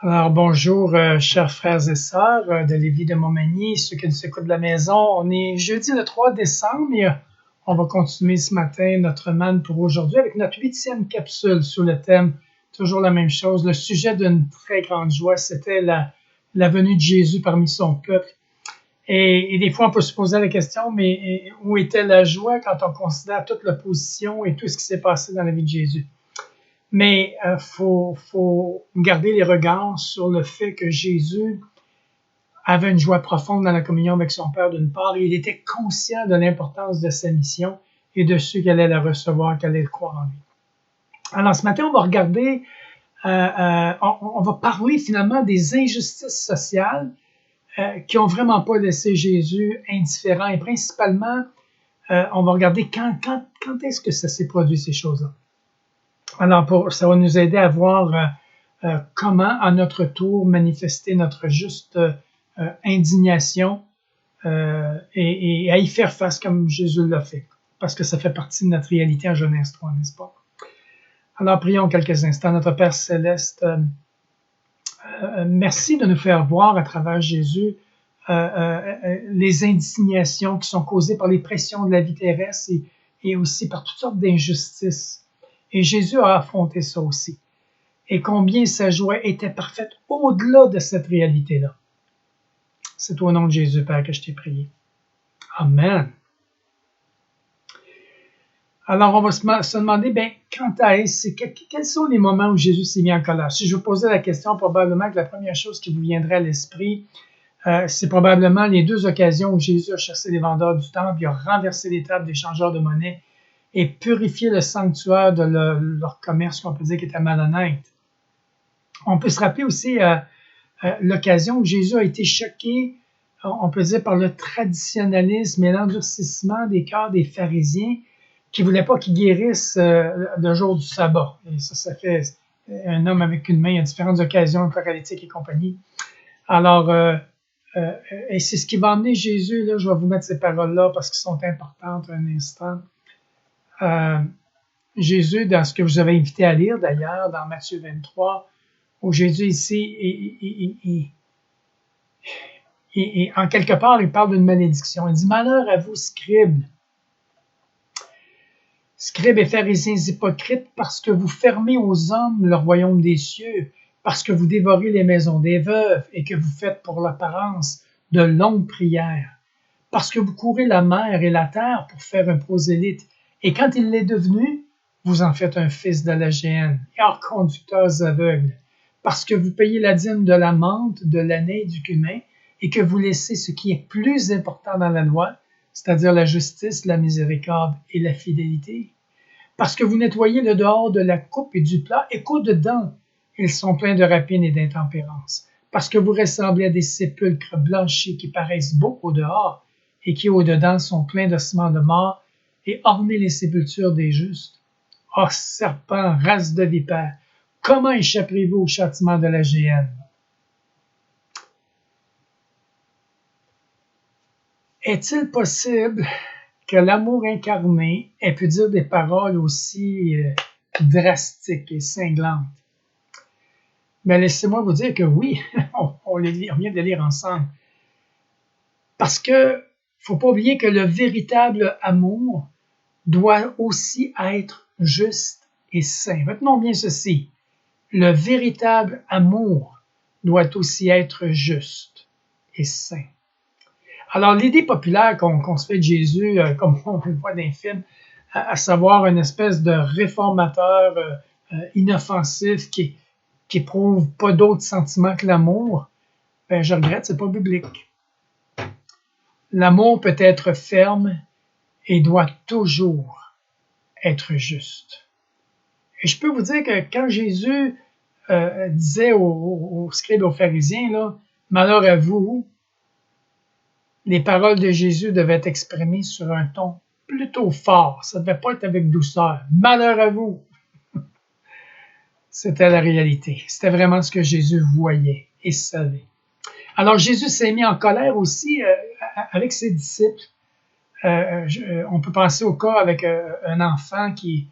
Alors bonjour, chers frères et sœurs de Lévis de Montmagny, ceux qui nous écoutent de la maison. On est jeudi le 3 décembre et on va continuer ce matin notre manne pour aujourd'hui avec notre 8e capsule sur le thème, toujours la même chose, le sujet d'une très grande joie, c'était la venue de Jésus parmi son peuple. Et des fois, on peut se poser la question, mais où était la joie quand on considère toute l'opposition et tout ce qui s'est passé dans la vie de Jésus? Mais faut garder les regards sur le fait que Jésus avait une joie profonde dans la communion avec son Père d'une part, et il était conscient de l'importance de sa mission et de ceux qui allaient la recevoir, qui allaient le croire en lui. Alors ce matin, on va regarder, on va parler finalement des injustices sociales qui ont vraiment pas laissé Jésus indifférent, et principalement, on va regarder quand est-ce que ça s'est produit ces choses-là. Alors, ça va nous aider à voir comment, à notre tour, manifester notre juste indignation et à y faire face comme Jésus l'a fait, parce que ça fait partie de notre réalité en Genèse 3, n'est-ce pas? Alors, prions quelques instants. Notre Père Céleste, merci de nous faire voir à travers Jésus les indignations qui sont causées par les pressions de la vie terrestre et aussi par toutes sortes d'injustices. Et Jésus a affronté ça aussi. Et combien sa joie était parfaite au-delà de cette réalité-là. C'est au nom de Jésus, Père, que je t'ai prié. Amen. Alors, on va se demander, quand est-ce, quels sont les moments où Jésus s'est mis en colère? Si je vous posais la question, probablement que la première chose qui vous viendrait à l'esprit, c'est probablement les deux occasions où Jésus a chassé les vendeurs du temple, il a renversé les tables des changeurs de monnaie et purifié le sanctuaire de leur commerce, qu'on peut dire qui était malhonnête. On peut se rappeler aussi l'occasion où Jésus a été choqué, on peut dire, par le traditionnalisme et l'endurcissement des cœurs des pharisiens qui ne voulaient pas qu'ils guérissent le jour du sabbat. Et ça fait un homme avec une main à différentes occasions, paralytique et compagnie. Alors, et c'est ce qui va amener Jésus, là, je vais vous mettre ces paroles-là parce qu'elles sont importantes un instant. Jésus, dans ce que vous avez invité à lire d'ailleurs, dans Matthieu 23, où Jésus ici, et en quelque part, il parle d'une malédiction. Il dit, malheur à vous, scribes et pharisiens hypocrites, parce que vous fermez aux hommes le royaume des cieux, parce que vous dévorez les maisons des veuves et que vous faites pour l'apparence de longues prières, parce que vous courez la mer et la terre pour faire un prosélyte, et quand il l'est devenu, vous en faites un fils de la géhenne, et hors conducteurs aveugles, parce que vous payez la dîme de la menthe, de l'année et du cumin, et que vous laissez ce qui est plus important dans la loi, c'est-à-dire la justice, la miséricorde et la fidélité. Parce que vous nettoyez le dehors de la coupe et du plat, et qu'au-dedans, ils sont pleins de rapine et d'intempérance. Parce que vous ressemblez à des sépulcres blanchis qui paraissent beaux au dehors, et qui au-dedans sont pleins d'ossements de mort, et ornez les sépultures des justes. Ô serpents, race de vipères, comment échapperez-vous au châtiment de la géhenne? Est-il possible que l'amour incarné ait pu dire des paroles aussi drastiques et cinglantes? Mais laissez-moi vous dire que oui, on vient de les lire ensemble. Parce que faut pas oublier que le véritable amour doit aussi être juste et saint. Retenons bien ceci. Le véritable amour doit aussi être juste et saint. Alors, l'idée populaire qu'on se fait de Jésus, comme on le voit dans les films, à savoir une espèce de réformateur inoffensif qui éprouve pas d'autres sentiments que l'amour, je regrette, c'est pas biblique. L'amour peut être ferme et doit toujours être juste. Et je peux vous dire que quand Jésus disait aux scribes et aux pharisiens, là, malheur à vous, les paroles de Jésus devaient être exprimées sur un ton plutôt fort. Ça ne devait pas être avec douceur. Malheur à vous. C'était la réalité. C'était vraiment ce que Jésus voyait et savait. Alors Jésus s'est mis en colère aussi avec ses disciples. On peut penser au cas avec un enfant qui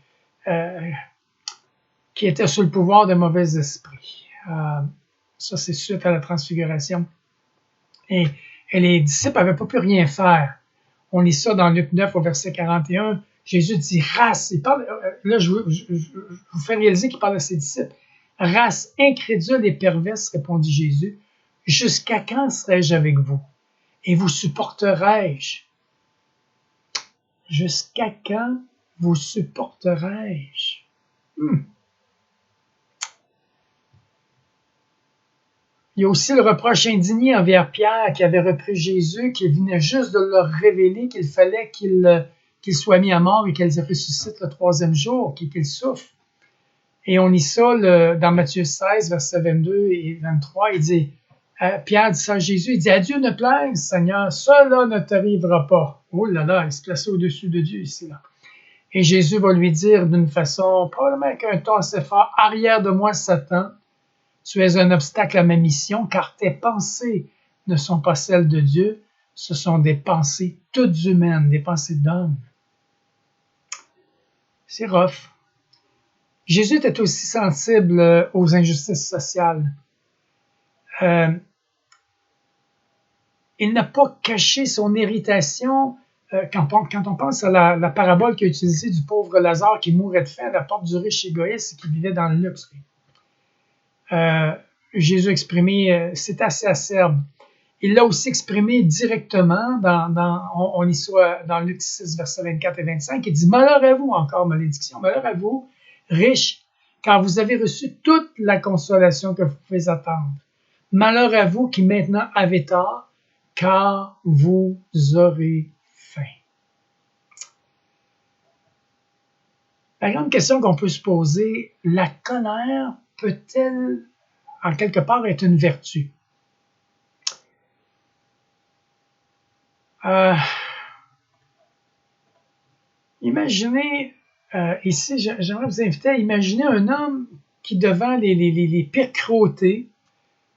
était sous le pouvoir de mauvais esprits. Ça, c'est suite à la transfiguration. Et les disciples n'avaient pas pu rien faire. On lit ça dans Luc 9 au verset 41. Jésus dit race. Il parle, là, je vous fais réaliser qu'il parle à ses disciples. Race incrédule et perverse, répondit Jésus. Jusqu'à quand serai-je avec vous? Et vous supporterai-je? Jusqu'à quand vous supporterai-je? Il y a aussi le reproche indigné envers Pierre qui avait repris Jésus, qui venait juste de leur révéler qu'il fallait qu'il soit mis à mort et qu'il ressuscite le troisième jour, qu'il souffre. Et on lit ça dans Matthieu 16, versets 22 et 23. Il dit, Pierre dit ça à Jésus, il dit, à Dieu ne plaise, Seigneur, cela ne t'arrivera pas. Oh là là, il se plaçait au-dessus de Dieu ici, là. Et Jésus va lui dire d'une façon, probablement avec un ton assez fort, arrière de moi, Satan. Tu es un obstacle à ma mission, car tes pensées ne sont pas celles de Dieu, ce sont des pensées toutes humaines, des pensées d'hommes. C'est rough. Jésus était aussi sensible aux injustices sociales. Il n'a pas caché son irritation quand on pense à la parabole qu'il a utilisée du pauvre Lazare qui mourait de faim à la porte du riche égoïste et qui vivait dans le luxe. Jésus a exprimé, c'est assez acerbe. Il l'a aussi exprimé directement on lit ça dans Luc 6, versets 24 et 25. Il dit, malheur à vous, encore malédiction, malheur à vous, riches, car vous avez reçu toute la consolation que vous pouvez attendre. Malheur à vous qui maintenant avez tort, car vous aurez faim. La grande question qu'on peut se poser, la colère peut-elle, en quelque part, être une vertu? Imaginez, ici, j'aimerais vous inviter à imaginer un homme qui, devant les pires cruautés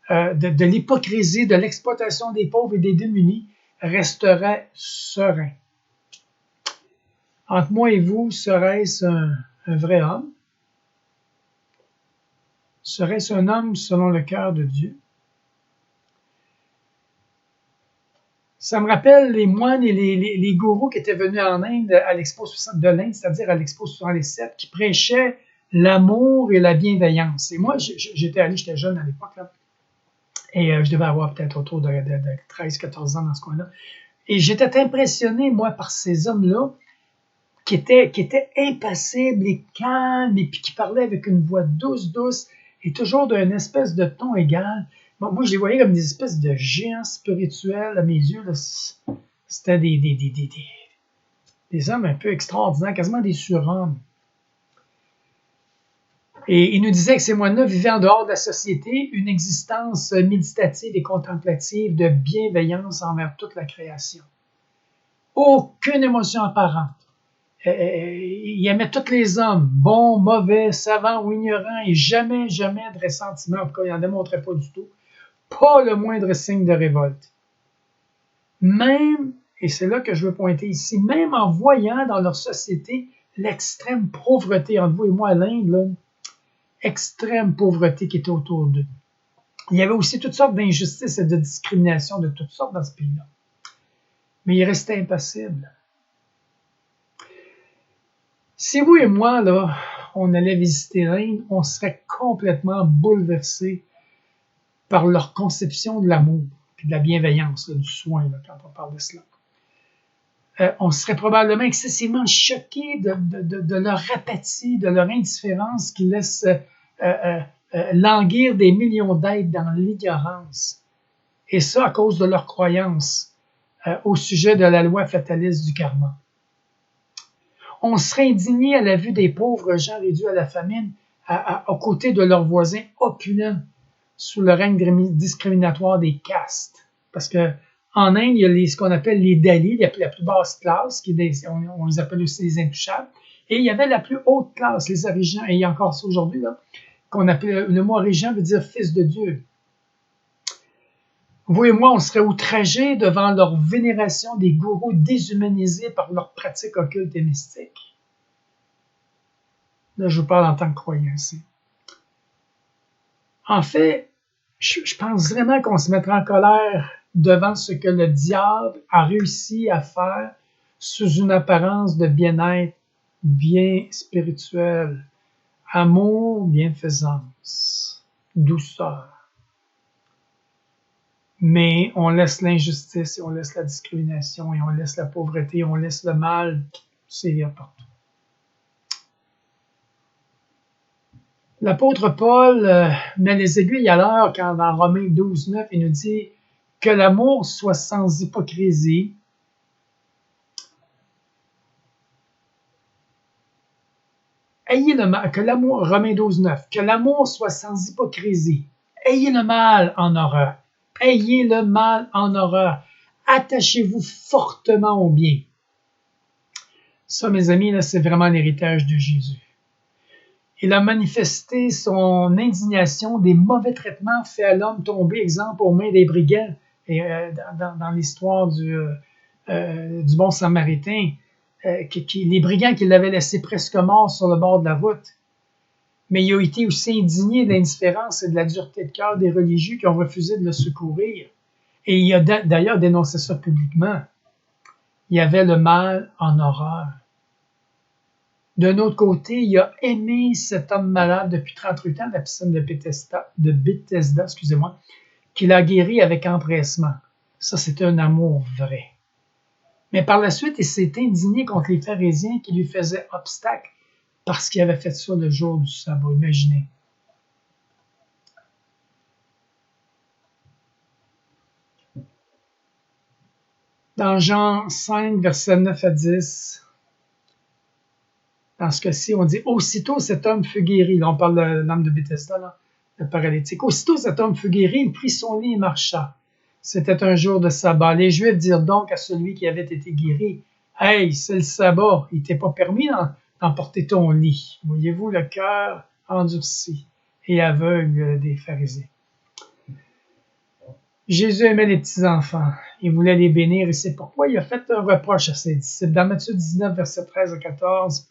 de l'hypocrisie, de l'exploitation des pauvres et des démunis, resterait serein. Entre moi et vous, serait-ce un vrai homme? Serait-ce un homme selon le cœur de Dieu? Ça me rappelle les moines et les gourous qui étaient venus en Inde à l'Expo de l'Inde, c'est-à-dire à l'Expo 67, qui prêchaient l'amour et la bienveillance. Et moi, j'étais jeune à l'époque, là, et je devais avoir peut-être autour de 13-14 ans dans ce coin-là. Et j'étais impressionné, moi, par ces hommes-là, qui étaient impassibles et calmes, et puis qui parlaient avec une voix douce, et toujours d'une espèce de ton égal. Moi, je les voyais comme des espèces de géants spirituels à mes yeux. Là. C'était des hommes un peu extraordinaires, quasiment des surhommes. Et il nous disait que ces moines-là vivaient en dehors de la société une existence méditative et contemplative de bienveillance envers toute la création. Aucune émotion apparente. Il aimait tous les hommes, bons, mauvais, savants ou ignorants, et jamais de ressentiment. En tout cas, il n'en démontrait pas du tout. Pas le moindre signe de révolte. Même, et c'est là que je veux pointer ici, même en voyant dans leur société l'extrême pauvreté, entre vous et moi à l'Inde, là, extrême pauvreté qui était autour d'eux. Il y avait aussi toutes sortes d'injustices et de discriminations de toutes sortes dans ce pays-là. Mais ils restaient impassibles. Si vous et moi, là, on allait visiter l'Inde, on serait complètement bouleversés par leur conception de l'amour, puis de la bienveillance, là, du soin, là, quand on parle de cela. On serait probablement excessivement choqués de leur apathie, de leur indifférence qui laisse languir des millions d'êtres dans l'ignorance. Et ça à cause de leur croyance au sujet de la loi fataliste du karma. On serait indigné à la vue des pauvres gens réduits à la famine aux côtés de leurs voisins opulents sous le règne discriminatoire des castes. Parce que en Inde, il y a ce qu'on appelle les Dalits, la plus basse classe, on les appelle aussi les intouchables, et il y avait la plus haute classe, les origins, et il y a encore ça aujourd'hui, là, qu'on appelle, le mot origin veut dire fils de Dieu. Vous et moi, on serait outragés devant leur vénération des gourous déshumanisés par leurs pratiques occultes et mystiques. Là, je vous parle en tant que croyant ici. En fait, je pense vraiment qu'on se mettra en colère devant ce que le diable a réussi à faire sous une apparence de bien-être, bien spirituel, amour, bienfaisance, douceur. Mais on laisse l'injustice, et on laisse la discrimination, et on laisse la pauvreté, et on laisse le mal sévir partout. L'apôtre Paul met les aiguilles à l'heure quand dans Romains 12, 9, il nous dit que l'amour soit sans hypocrisie. Ayez le mal, que l'amour, Romains 12, 9, que l'amour soit sans hypocrisie. Ayez le mal en horreur. Ayez le mal en horreur. Attachez-vous fortement au bien. Ça, mes amis, là, c'est vraiment l'héritage de Jésus. Il a manifesté son indignation des mauvais traitements faits à l'homme tombé, exemple, aux mains des brigands, et, dans l'histoire du bon Samaritain, les brigands qui l'avaient laissé presque mort sur le bord de la route. Mais il a été aussi indigné de l'indifférence et de la dureté de cœur des religieux qui ont refusé de le secourir. Et il a d'ailleurs dénoncé ça publiquement. Il y avait le mal en horreur. D'un autre côté, il a aimé cet homme malade depuis 38 ans de la piscine de Bethesda, qu'il a guéri avec empressement. Ça, c'était un amour vrai. Mais par la suite, il s'est indigné contre les pharisiens qui lui faisaient obstacle parce qu'il avait fait ça le jour du sabbat. Imaginez. Dans Jean 5, versets 9 à 10, dans ce cas-ci, on dit « Aussitôt cet homme fut guéri ». Là, on parle de l'homme de Bethesda, là, le paralytique. « Aussitôt cet homme fut guéri, il prit son lit et marcha. C'était un jour de sabbat. Les Juifs dirent donc à celui qui avait été guéri, « Hey, c'est le sabbat, il t'est pas permis d'emporter ton lit. » Voyez-vous le cœur endurci et aveugle des pharisiens. Jésus aimait les petits-enfants. Il voulait les bénir et c'est pourquoi il a fait un reproche à ses disciples. Dans Matthieu 19, versets 13 à 14,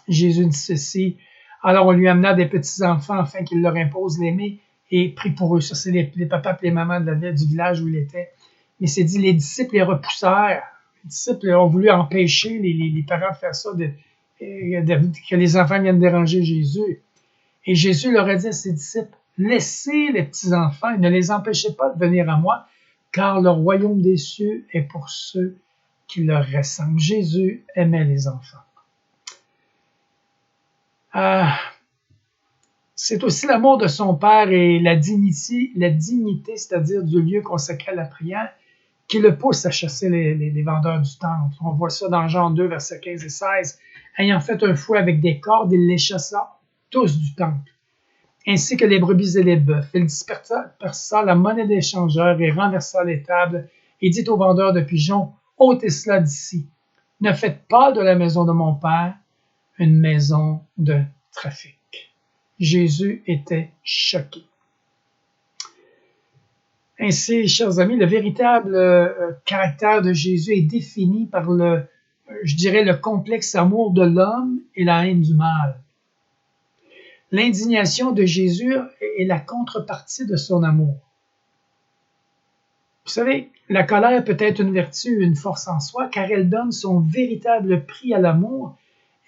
Jésus dit ceci. Alors on lui amena des petits-enfants afin qu'il leur impose l'aimer et prie pour eux. Ça, c'est les papas et les mamans du village où il était. Mais c'est dit, les disciples les repoussèrent. Les disciples ont voulu empêcher les parents de faire ça, que les enfants viennent déranger Jésus. Et Jésus leur a dit à ses disciples, laissez les petits-enfants et ne les empêchez pas de venir à moi, car le royaume des cieux est pour ceux qui leur ressemblent. Jésus aimait les enfants. C'est aussi l'amour de son Père et la dignité, c'est-à-dire du lieu consacré à la prière, qui le pousse à chasser les vendeurs du temple. On voit ça dans Jean 2, versets 15 et 16. Ayant fait un fouet avec des cordes, il les chassa tous du temple, ainsi que les brebis et les bœufs. Il dispersa la monnaie des changeurs et renversa les tables, et dit aux vendeurs de pigeons, ôtez cela d'ici. Ne faites pas de la maison de mon Père une maison de trafic. Jésus était choqué. Ainsi, chers amis, le véritable caractère de Jésus est défini par le complexe amour de l'homme et la haine du mal. L'indignation de Jésus est la contrepartie de son amour. Vous savez, la colère peut être une vertu, une force en soi, car elle donne son véritable prix à l'amour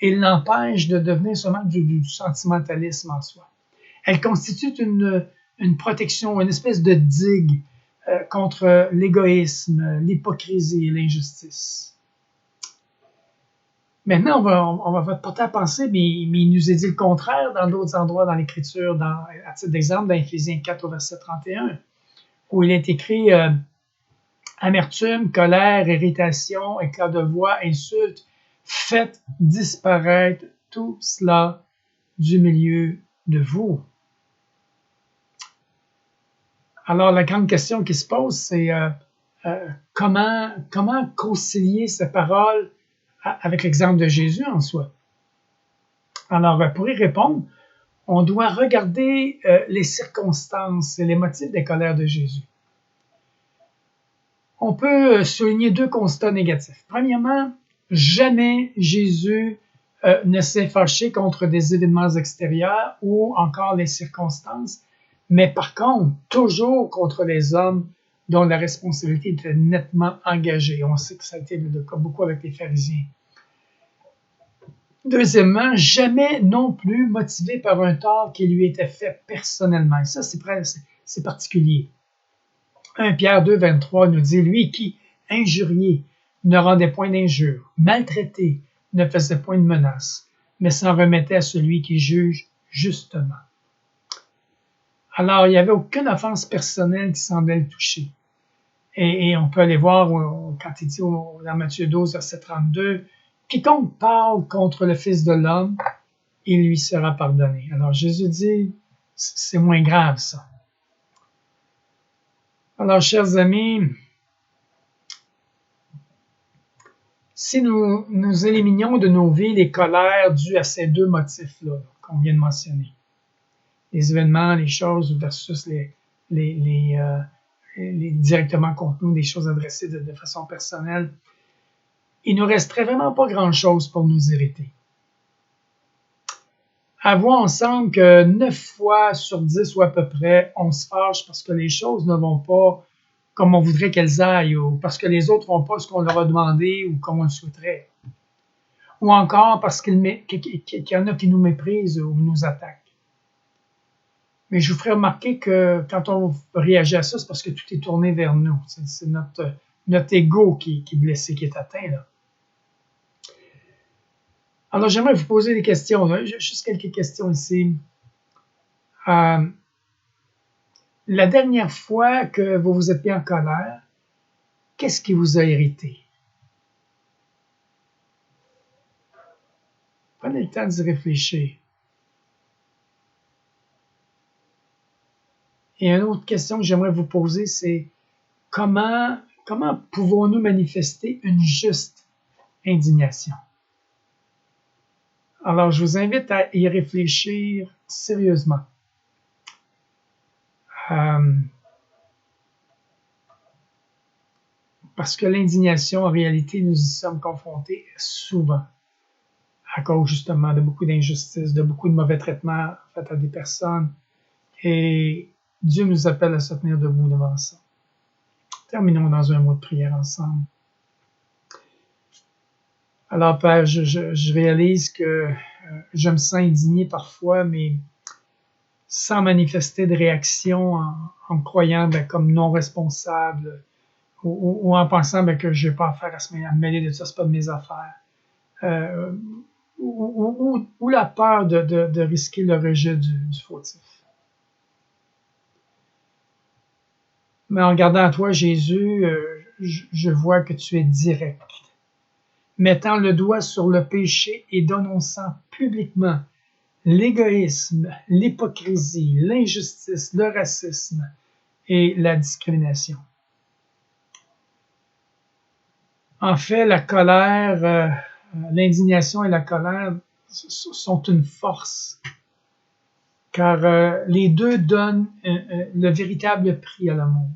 et l'empêche de devenir seulement du sentimentalisme en soi. Elle constitue une protection, une espèce de digue contre l'égoïsme, l'hypocrisie et l'injustice. Maintenant, on va porter à penser, mais il nous est dit le contraire dans d'autres endroits dans l'Écriture, à titre d'exemple, dans Éphésiens 4 au verset 31, où il est écrit amertume, colère, irritation, éclat de voix, insulte, faites disparaître tout cela du milieu de vous. Alors, la grande question qui se pose, c'est comment concilier ces paroles avec l'exemple de Jésus en soi? Alors, pour y répondre, on doit regarder les circonstances et les motifs des colères de Jésus. On peut souligner deux constats négatifs. Premièrement, jamais Jésus ne s'est fâché contre des événements extérieurs ou encore les circonstances, mais par contre, toujours contre les hommes dont la responsabilité était nettement engagée. On sait que ça a été le cas beaucoup avec les pharisiens. Deuxièmement, jamais non plus motivé par un tort qui lui était fait personnellement. Et ça, c'est particulier. 1 Pierre 2, 23 nous dit, lui qui, injurié, ne rendait point d'injure, maltraité, ne faisait point de menace, mais s'en remettait à celui qui juge justement. Alors, il n'y avait aucune offense personnelle qui semblait le toucher. Et on peut aller voir quand il dit dans Matthieu 12, verset 32, « Quiconque parle contre le Fils de l'homme, il lui sera pardonné. » Alors Jésus dit, c'est moins grave ça. Alors, chers amis, si nous éliminions de nos vies les colères dues à ces deux motifs-là qu'on vient de mentionner, les événements, les choses versus les directement contre nous, des choses adressées de façon personnelle, il nous resterait vraiment pas grand-chose pour nous irriter. Avouons ensemble que 9 fois sur 10 ou à peu près, on se fâche parce que les choses ne vont pas comme on voudrait qu'elles aillent, ou parce que les autres ne font pas ce qu'on leur a demandé ou comme on le souhaiterait. Ou encore parce qu'il y en a qui nous méprisent ou nous attaquent. Mais je vous ferai remarquer que quand on réagit à ça, c'est parce que tout est tourné vers nous. C'est notre ego qui est blessé, qui est atteint, là. Alors, j'aimerais vous poser des questions, là. Juste quelques questions ici. La dernière fois que vous vous êtes mis en colère, qu'est-ce qui vous a irrité? Prenez le temps d'y réfléchir. Et une autre question que j'aimerais vous poser, c'est comment pouvons-nous manifester une juste indignation? Alors, je vous invite à y réfléchir sérieusement. Parce que l'indignation, en réalité, nous y sommes confrontés souvent à cause justement de beaucoup d'injustices, de beaucoup de mauvais traitements faits à des personnes. Et Dieu nous appelle à se tenir debout devant ça. Terminons dans un mot de prière ensemble. Alors, Père, je réalise que je me sens indigné parfois, mais sans manifester de réaction, en me croyant comme non responsable, ou en pensant que je n'ai pas affaire à me mêler de ça, c'est pas de mes affaires. Ou la peur de risquer le rejet du fautif. Mais en regardant à toi, Jésus, je vois que tu es direct, mettant le doigt sur le péché et dénonçant publiquement l'égoïsme, l'hypocrisie, l'injustice, le racisme et la discrimination. En fait, la colère, l'indignation et la colère sont une force, car les deux donnent le véritable prix à l'amour.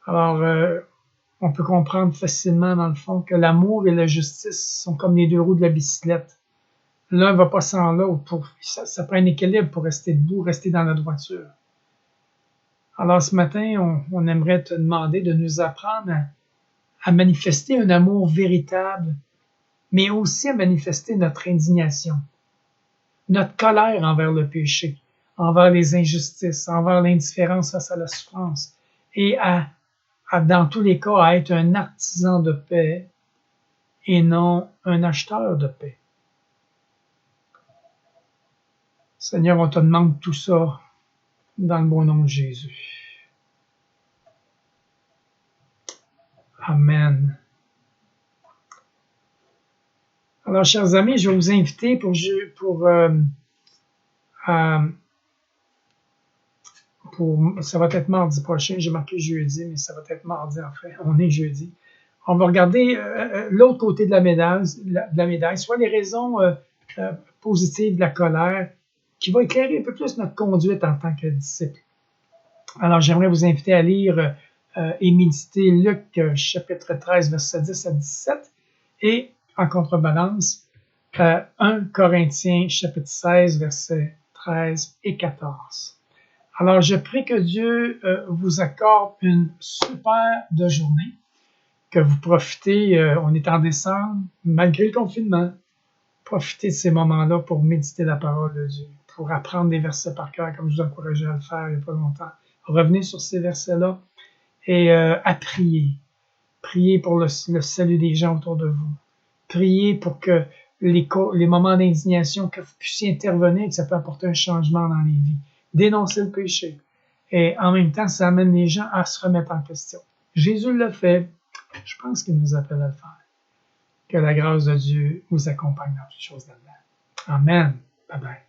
Alors, on peut comprendre facilement, dans le fond, que l'amour et la justice sont comme les deux roues de la bicyclette. L'un ne va pas sans l'autre. Ça prend un équilibre pour rester debout, rester dans la droiture. Alors, ce matin, on aimerait te demander de nous apprendre à manifester un amour véritable, mais aussi à manifester notre indignation, notre colère envers le péché, envers les injustices, envers l'indifférence face à la souffrance, et dans tous les cas, à être un artisan de paix et non un acheteur de paix. Seigneur, on te demande tout ça dans le bon nom de Jésus. Amen. Alors, chers amis, je vais vous inviter ça va être mardi prochain, j'ai marqué jeudi, mais ça va être mardi en fait, on est jeudi. On va regarder l'autre côté de la médaille, soit les raisons positives de la colère, qui va éclairer un peu plus notre conduite en tant que disciple. Alors, j'aimerais vous inviter à lire et méditer Luc chapitre 13, versets 10 à 17, et en contrebalance, 1 Corinthiens chapitre 16, verset 13 et 14. Alors, je prie que Dieu vous accorde une super de journée, que vous profitez, on est en décembre, malgré le confinement, profitez de ces moments-là pour méditer la parole de Dieu, pour apprendre des versets par cœur, comme je vous encourageais à le faire il n'y a pas longtemps. Revenez sur ces versets-là et à prier. Priez pour le salut des gens autour de vous. Priez pour que les moments d'indignation, que vous puissiez intervenir, que ça peut apporter un changement dans les vies. Dénoncez le péché. Et en même temps, ça amène les gens à se remettre en question. Jésus l'a fait. Je pense qu'il nous appelle à le faire. Que la grâce de Dieu vous accompagne dans toutes choses là-dedans. Amen. Bye bye.